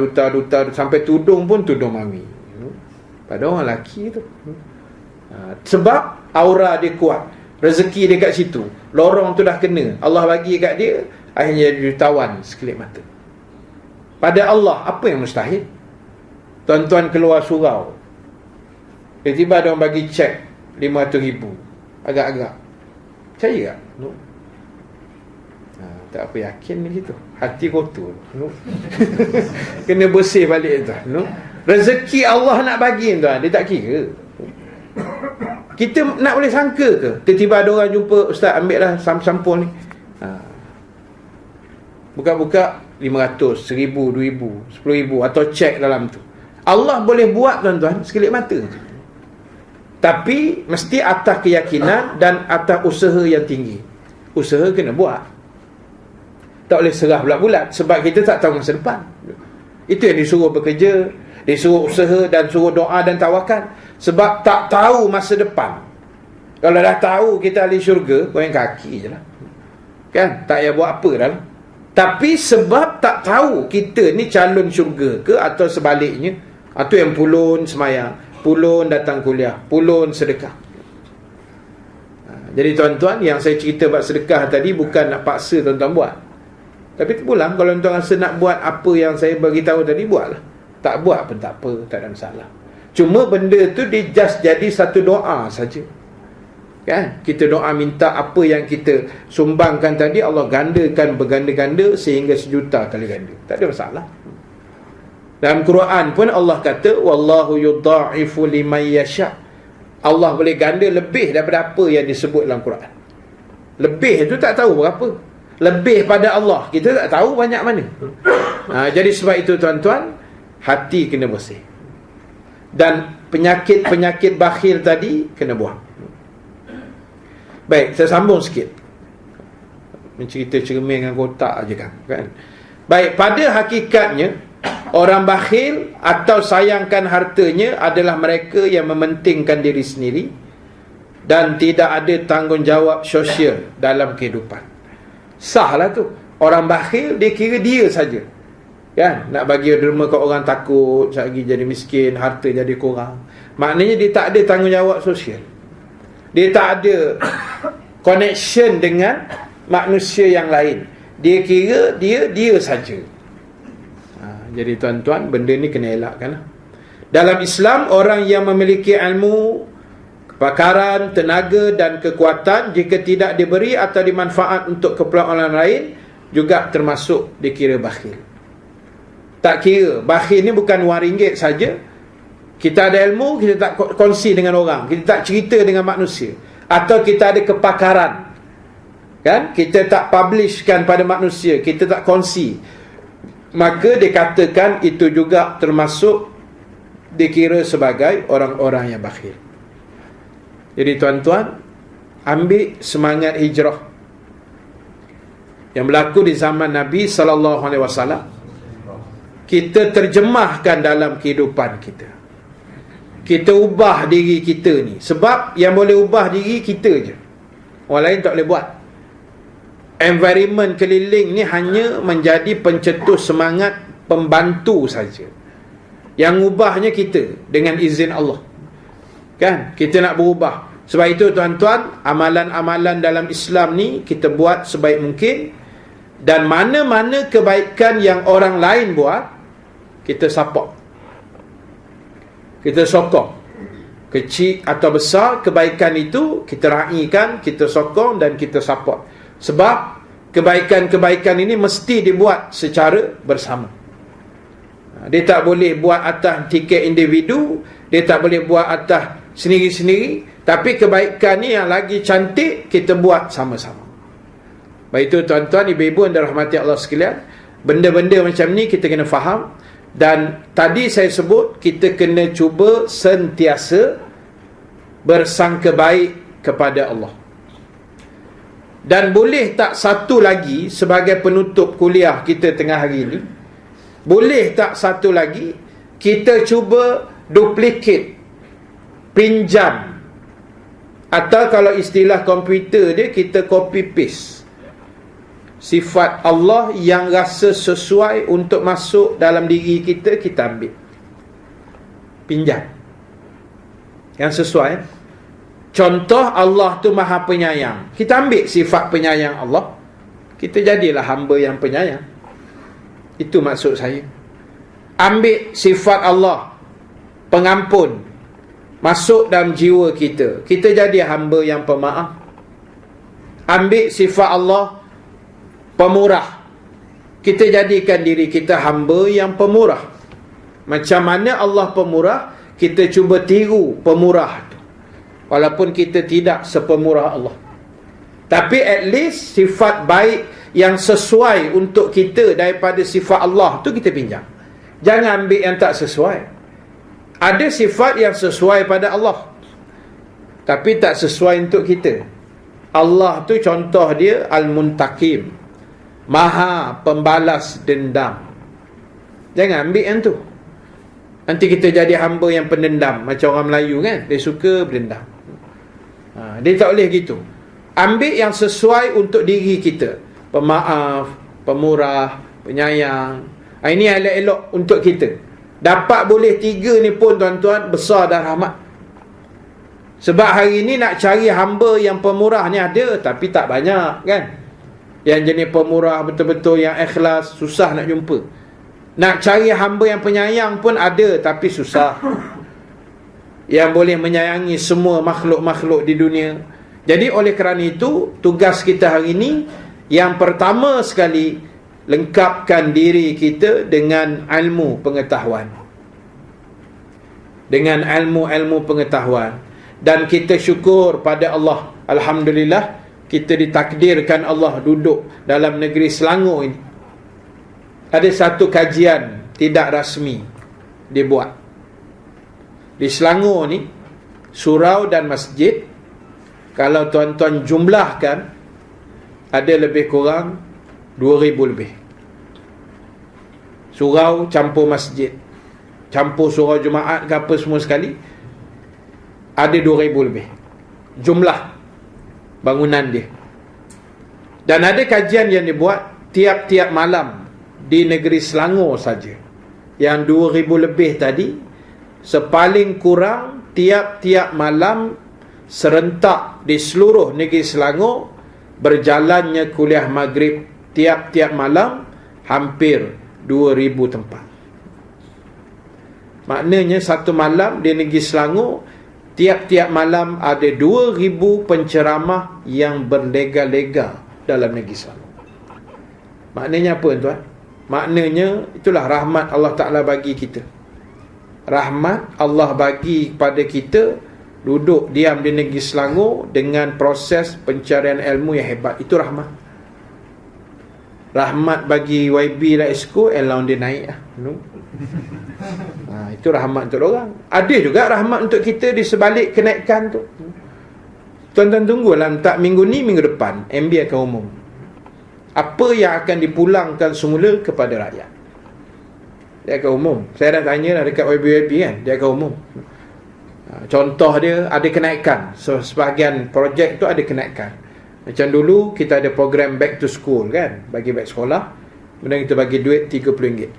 sampai tudung pun tudung Mawi. Pada orang lelaki tu. Sebab aura dia kuat, rezeki dia kat situ, lorong tu dah kena, Allah bagi kat dia, akhirnya dia jutawan sekelip mata. Pada Allah apa yang mustahil? Tuan-tuan keluar surau, tiba-tiba ada orang bagi cek 500,000, agak-agak percaya tak? Tak apa yakin ni gitu, hati kotor. Kena bersih balik tu. Rezeki Allah nak bagi tuan, dia tak kira. Kita nak boleh sangka ke tiba-tiba ada orang jumpa, ustaz ambil lah sampul ni, buka-buka 500, 1000, 2000, 10,000 atau cek dalam tu. Allah boleh buat tuan-tuan sekelip mata je. Tapi mesti atas keyakinan dan atas usaha yang tinggi. Usaha kena buat, tak boleh serah bulat-bulat, sebab kita tak tahu masa depan. Itu yang disuruh bekerja, disuruh usaha dan suruh doa dan tawakal. Sebab tak tahu masa depan. Kalau dah tahu kita ahli syurga, goyang kaki je lah, kan? Tak payah buat apa dah lah. Tapi sebab tak tahu kita ni calon syurga ke atau sebaliknya, atau yang pulun semayang, pulun datang kuliah, pulun sedekah. Jadi tuan-tuan, yang saya cerita buat sedekah tadi bukan nak paksa tuan-tuan buat. Tapi terpulang, kalau tuan-tuan rasa nak buat apa yang saya beritahu tadi, buatlah. Tak buat pun tak apa, tak ada masalah. Cuma benda tu dia just jadi satu doa saja, kan? Kita doa minta apa yang kita sumbangkan tadi, Allah gandakan berganda-ganda sehingga 1 juta kali ganda. Tak ada masalah. Dalam Quran pun Allah kata, wallahu yudha'ifu liman yasha'. Allah boleh ganda lebih daripada apa yang disebut dalam Quran. Lebih tu tak tahu berapa. lebih pada Allah, kita tak tahu banyak mana. Jadi sebab itu tuan-tuan, hati kena bersih. Dan penyakit-penyakit bakhil tadi kena buang. Baik, saya sambung sikit. Mencerita cermin dengan kotak aja kan. Baik, pada hakikatnya orang bakhil atau sayangkan hartanya adalah mereka yang mementingkan diri sendiri dan tidak ada tanggungjawab sosial dalam kehidupan. Sahlah tu. Orang bakhil dia kira dia saja. Kan? Nak bagi derma kat orang, takut lagi jadi miskin, harta jadi kurang. Maknanya dia tak ada tanggungjawab sosial. Dia tak ada connection dengan manusia yang lain. Dia kira dia saja. Jadi tuan-tuan, benda ni kena elakkan. Dalam Islam, orang yang memiliki ilmu, kepakaran, tenaga dan kekuatan, jika tidak diberi atau dimanfaat untuk keperluan orang lain, juga termasuk dikira bakhil. Tak kira, bakhil ni bukan RM1 saja. Kita ada ilmu, kita tak kongsi dengan orang, kita tak cerita dengan manusia, atau kita ada kepakaran, kan, kita tak publishkan pada manusia, kita tak kongsi, maka dikatakan itu juga termasuk dikira sebagai orang-orang yang bakhil. Jadi tuan-tuan, ambil semangat hijrah yang berlaku di zaman Nabi SAW, kita terjemahkan dalam kehidupan kita. Kita ubah diri kita ni. Sebab yang boleh ubah diri kita je, orang lain tak boleh buat. Environment keliling ni hanya menjadi pencetus semangat pembantu saja. Yang ubahnya kita dengan izin Allah. Kan? Kita nak berubah. Sebab itu tuan-tuan, amalan-amalan dalam Islam ni kita buat sebaik mungkin. Dan mana-mana kebaikan yang orang lain buat, kita support, kita sokong. Kecil atau besar, kebaikan itu kita raikan, kita sokong dan kita support. Sebab kebaikan-kebaikan ini mesti dibuat secara bersama. Dia tak boleh buat atas tiket individu, dia tak boleh buat atas sendiri-sendiri. Tapi kebaikan ni yang lagi cantik, kita buat sama-sama. Baik itu tuan-tuan, ibu-ibu yang dirahmati Allah sekalian, benda-benda macam ni kita kena faham. Dan tadi saya sebut, kita kena cuba sentiasa bersangka baik kepada Allah. Dan boleh tak satu lagi, sebagai penutup kuliah kita tengah hari ini, boleh tak satu lagi, kita cuba duplicate, pinjam, atau kalau istilah komputer dia, kita copy paste sifat Allah yang rasa sesuai untuk masuk dalam diri kita, kita ambil, pinjam yang sesuai. Contoh, Allah tu maha penyayang, kita ambil sifat penyayang Allah, kita jadilah hamba yang penyayang. Itu maksud saya. Ambil sifat Allah pengampun, masuk dalam jiwa kita, kita jadi hamba yang pemaaf. Ambil sifat Allah pemurah, kita jadikan diri kita hamba yang pemurah. Macam mana Allah pemurah, kita cuba tiru pemurah tu, walaupun kita tidak sepemurah Allah. Tapi at least sifat baik yang sesuai untuk kita daripada sifat Allah tu kita pinjam. Jangan ambil yang tak sesuai. Ada sifat yang sesuai pada Allah, tapi tak sesuai untuk kita. Allah tu contoh dia Al-Muntaqim, maha pembalas dendam. Jangan ambil yang tu, nanti kita jadi hamba yang pendendam. Macam orang Melayu kan, dia suka berdendam. Dia tak boleh gitu. Ambil yang sesuai untuk diri kita, pemaaf, pemurah, penyayang. Ini elok-elok untuk kita. Dapat boleh 3 ni pun tuan-tuan, besar dan rahmat. Sebab hari ni nak cari hamba yang pemurah ni ada, tapi tak banyak kan. Yang jenis pemurah betul-betul yang ikhlas, susah nak jumpa. Nak cari hamba yang penyayang pun ada, tapi susah. Yang boleh menyayangi semua makhluk-makhluk di dunia. Jadi oleh kerana itu, tugas kita hari ini, yang pertama sekali, lengkapkan diri kita dengan ilmu pengetahuan. Dengan ilmu-ilmu pengetahuan. Dan kita syukur pada Allah, alhamdulillah, kita ditakdirkan Allah duduk dalam negeri Selangor ini, ada satu kajian tidak rasmi dibuat. Di Selangor ni, surau dan masjid, kalau tuan-tuan jumlahkan, ada lebih kurang 2,000 lebih. Surau campur masjid, campur surau Jumaat ke apa semua sekali, ada 2,000 lebih jumlah bangunan dia. Dan ada kajian yang dibuat tiap-tiap malam di negeri Selangor saja, yang 2,000 lebih tadi, sepaling kurang tiap-tiap malam serentak di seluruh negeri Selangor berjalannya kuliah maghrib tiap-tiap malam, hampir 2,000 tempat. Maknanya satu malam di negeri Selangor, tiap-tiap malam ada 2,000 penceramah yang berlega-lega dalam negeri Selangor. Maknanya apa tuan? Maknanya itulah rahmat Allah Ta'ala bagi kita. Rahmat Allah bagi kepada kita duduk diam di negeri Selangor dengan proses pencarian ilmu yang hebat. Itu rahmat. Rahmat bagi YB dan Esko, allowance dia naik lah. Itu rahmat untuk orang. Ada juga rahmat untuk kita di sebalik kenaikan tu. Tuan-tuan tunggulah, tak minggu ni, minggu depan MB akan umum apa yang akan dipulangkan semula kepada rakyat. Dia akan umum. Saya dah tanya lah dekat YB kan, dia akan umum. Contoh dia ada kenaikan. So, sebahagian projek tu ada kenaikan. Macam dulu kita ada program back to school kan, bagi beg sekolah, kemudian kita bagi duit RM30.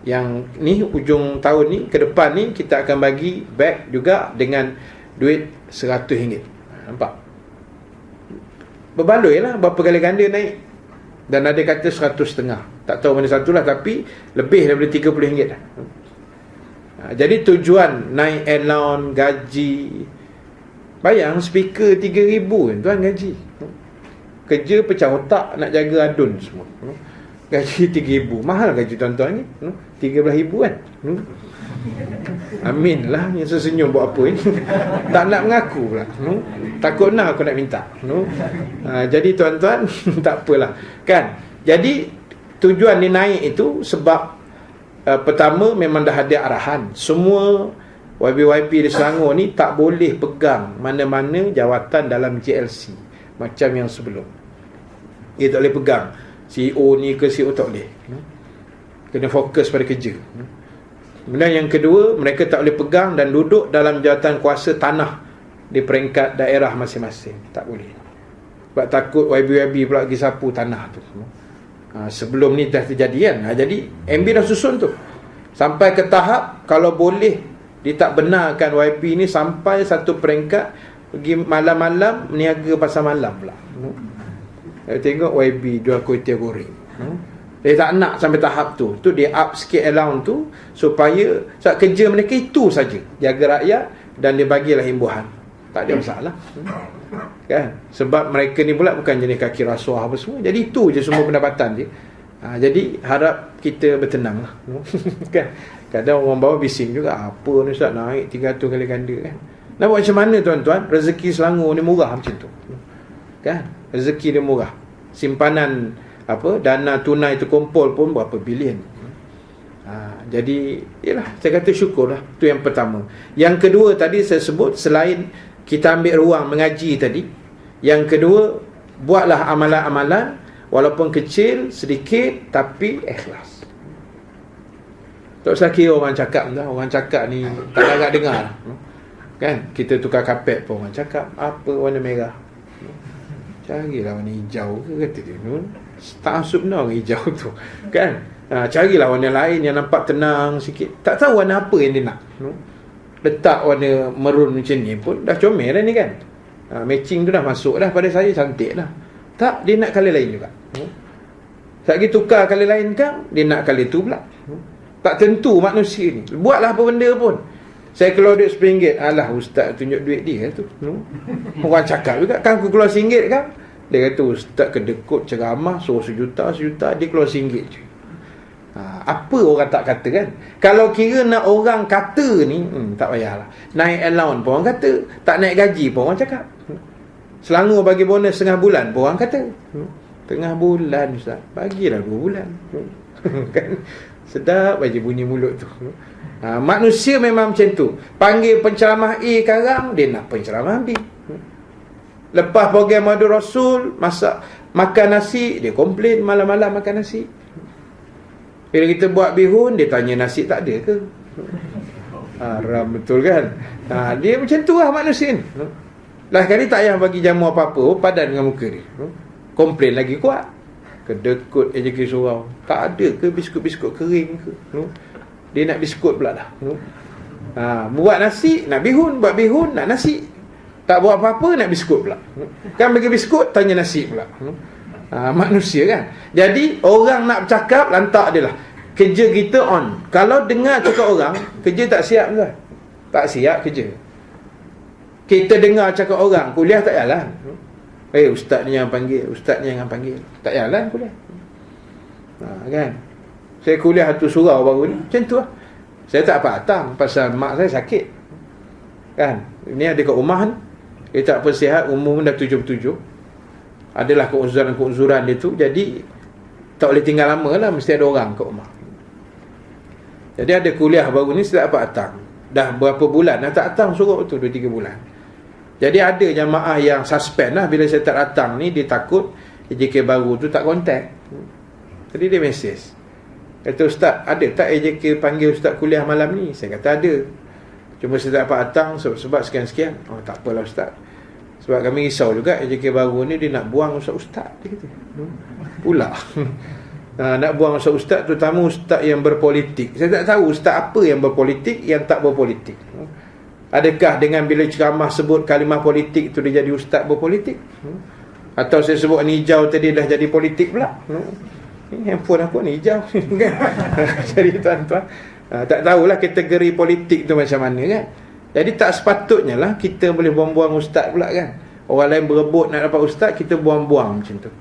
Yang ni hujung tahun ni, ke depan ni kita akan bagi beg juga dengan duit RM100. Nampak? Berbaloi lah, berapa kali ganda naik. Dan ada kata 100.5. Tak tahu mana satu lah, tapi lebih daripada RM30 dah. Jadi tujuan naik allowance, gaji. Bayang speaker 3,000 kan tuan gaji. Kerja pecah otak nak jaga adun semua. Gaji 3,000. Mahal gaji tuan-tuan ni. 13,000 kan. Amin lah yang sesenyum buat apa ni. Tak nak mengaku pula. Takut nak aku nak minta. Jadi tuan-tuan tak apalah kan. Jadi tujuan ni naik itu sebab pertama memang dah ada arahan. Semua YB-YB di Selangor ni tak boleh pegang mana-mana jawatan dalam JLC macam yang sebelum. Dia tak boleh pegang CEO ni ke CEO, tak boleh. Kena fokus pada kerja. Kemudian yang kedua, mereka tak boleh pegang dan duduk dalam jawatan kuasa tanah di peringkat daerah masing-masing. Tak boleh. Sebab takut YB-YB pula pergi sapu tanah tu. Sebelum ni dah terjadi kan. Jadi MB dah susun tu. Sampai ke tahap kalau boleh dia tak benarkan YB ni sampai satu peringkat pergi malam-malam meniaga pasar malam pula. Tengok YB jual kuih tiaw goreng. Dia tak nak sampai tahap tu. Tu dia up sikit allowance tu supaya sebab kerja mereka itu saja, jaga rakyat, dan dia bagilah himbuhan. Tak ada masalah. Kan? Sebab mereka ni pula bukan jenis kaki rasuah apa semua. Jadi itu je semua pendapatan dia. Jadi harap kita bertenang lah. Kan? Kadang orang bawah bising juga, apa ni Ustaz naik 300 kali ganda kan. Nak buat macam mana tuan-tuan? Rezeki Selangor ni murah macam tu. Kan? Rezeki dia murah. Simpanan dana tunai tu kumpul pun berapa bilion. Jadi yalah, saya kata syukurlah. Itu yang pertama. Yang kedua tadi saya sebut, selain kita ambil ruang mengaji tadi, yang kedua, buatlah amalan-amalan walaupun kecil, sedikit, tapi ikhlas. Tak usah kira orang cakap dah. Orang cakap ni tak agak dengar kan. Kita tukar kapet pun orang cakap apa warna merah, carilah warna hijau ke kata dia. Tak asuk benar warna hijau tu kan. Carilah warna lain yang nampak tenang sikit. Tak tahu warna apa yang dia nak. Letak warna merun macam ni pun dah comel dah ni kan. Matching tu dah masuk dah pada saya, cantik dah. Tak, dia nak colour lain juga. Sekali tukar colour lain kan, dia nak colour tu pula. Tak tentu manusia ni. Buatlah apa benda pun. Saya keluar duit RM10. Alah ustaz tunjuk duit dia tu. Orang cakap juga kan aku keluar RM1 kan. Dia kata ustaz kedekut ceramah suruh sejuta, dia keluar RM1 je. Apa orang tak kata kan. Kalau kira nak orang kata ni, tak payahlah. Naik allowance pun orang kata, tak naik gaji pun orang cakap. Selangor bagi bonus setengah bulan pun orang kata. Tengah bulan Ustaz, bagilah 2 bulan. Kan sedap aja bunyi mulut tu. Manusia memang macam tu. Panggil penceramah A sekarang, dia nak penceramah B. Lepas program Madu Rasul, makan nasi, dia komplain malam-malam makan nasi. Bila kita buat bihun, dia tanya nasi tak ada ke? Haram betul kan? Dia macam tu lah manusia ni. Lah kali tak payah bagi jamu apa-apa, padan dengan muka dia. Komplain lagi kuat. Kedekut AJK Surau, tak ada ke biskut-biskut kering ke? Dia nak biskut pula dah. Buat nasi, nak bihun. Buat bihun, nak nasi. Tak buat apa-apa, nak biskut pula. Kan bagi biskut, tanya nasi pula. Manusia kan. Jadi orang nak bercakap, lantak dia lah. Kerja kita on. Kalau dengar cakap orang, kerja tak siap tuan. Tak siap kerja. Kita dengar cakap orang, kuliah tak jalan. Ustaz ni yang panggil, ustaz ni yang panggil, tak jalan kuliah. Kan. Saya kuliah satu surau baru ni, macam tu lah. Saya tak apa datang pasal mak saya sakit. Kan. Ini ada kat rumah ni, dia tak apa sihat, umur pun dah 77. Adalah keuzuran-keuzuran dia tu. Jadi tak boleh tinggal lama lah, mesti ada orang kat rumah. Jadi ada kuliah baru ni, saya tak apa datang. Dah berapa bulan dah tak datang, suruh tu 2-3 bulan. Jadi ada jamaah yang suspend lah. Bila saya tak datang ni, dia takut AJK baru tu tak kontak. Jadi dia mesej, kata, Ustaz, ada tak AJK panggil Ustaz kuliah malam ni? Saya kata ada, cuma saya tak dapat datang sebab sekian-sekian. Tak apalah Ustaz, sebab kami risau juga AJK baru ni, dia nak buang Ustaz-Ustaz, dia kata. Pula nak buang Ustaz-Ustaz, terutama Ustaz yang berpolitik. Saya tak tahu Ustaz apa yang berpolitik, yang tak berpolitik. Adakah dengan bila ceramah sebut kalimah politik tu dia jadi ustaz berpolitik? Atau saya sebut ni hijau tadi dah jadi politik pula? Ini handphone aku ni hijau. Jadi tuan-tuan, tak tahulah kategori politik tu macam mana kan. Jadi tak sepatutnya lah kita boleh buang-buang ustaz pula kan. Orang lain berebut nak dapat ustaz, kita buang-buang macam tu.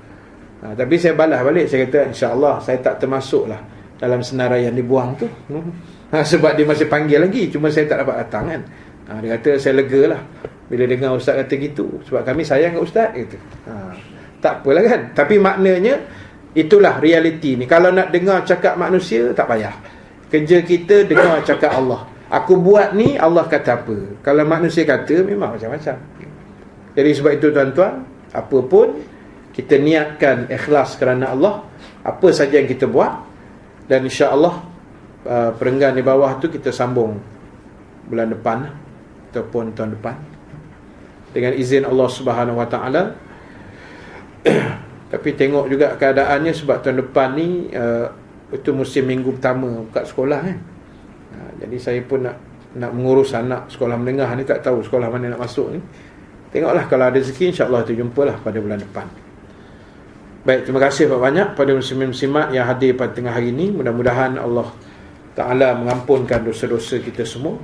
Tapi saya balas balik, saya kata insya-Allah saya tak termasuk lah dalam senarai yang dibuang tu. Sebab dia masih panggil lagi, cuma saya tak dapat datang kan. Dia kata saya lega lah bila dengar ustaz kata gitu, sebab kami sayang kat ustaz gitu. Tak apalah kan. Tapi maknanya itulah realiti ni. Kalau nak dengar cakap manusia, tak payah. Kerja kita dengar cakap Allah. Aku buat ni, Allah kata apa. Kalau manusia kata, memang macam-macam. Jadi sebab itu tuan-tuan, apa pun kita niatkan ikhlas kerana Allah, apa saja yang kita buat. Dan insya-Allah perenggan di bawah tu kita sambung bulan depan ataupun tahun depan dengan izin Allah Subhanahu Wa Taala. Tapi tengok juga keadaannya, sebab tahun depan ni itu musim minggu pertama buka sekolah kan. Jadi saya pun nak mengurus anak sekolah menengah ni, tak tahu sekolah mana nak masuk ni. Tengoklah, kalau ada rezeki insya-Allah kita jumpalah pada bulan depan. Baik, terima kasih banyak pada muslimin-muslimat yang hadir pada tengah hari ini. Mudah-mudahan Allah Ta'ala mengampunkan dosa-dosa kita semua,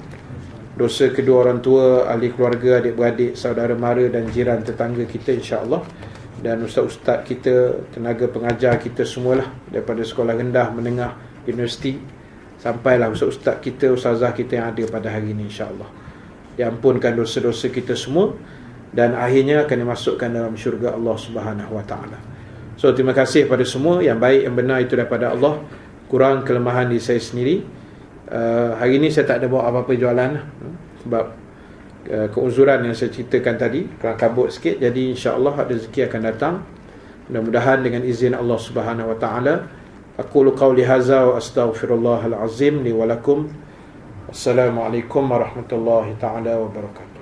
dosa kedua orang tua, ahli keluarga, adik-beradik, saudara mara dan jiran tetangga kita insya-Allah. Dan ustaz-ustaz kita, tenaga pengajar kita semualah, daripada sekolah rendah, menengah, universiti, sampailah ustaz-ustaz kita, ustazah kita yang ada pada hari ini insya-Allah. Diampunkan dosa-dosa kita semua dan akhirnya akan dimasukkan dalam syurga Allah Subhanahu Wa Taala. So terima kasih pada semua. Yang baik, yang benar itu daripada Allah. Kurang kelemahan di saya sendiri. Hari ini saya tak ada bawa apa-apa jualan, sebab keuzuran yang saya ceritakan tadi, kerana kabut sikit. Jadi insya-Allah ada rezeki akan datang. Mudah-mudahan dengan izin Allah Subhanahu Wa Taala. Aqulu qawli hadza wa astaghfirullahal azim li wa lakum. Assalamualaikum warahmatullahi taala wabarakatuh.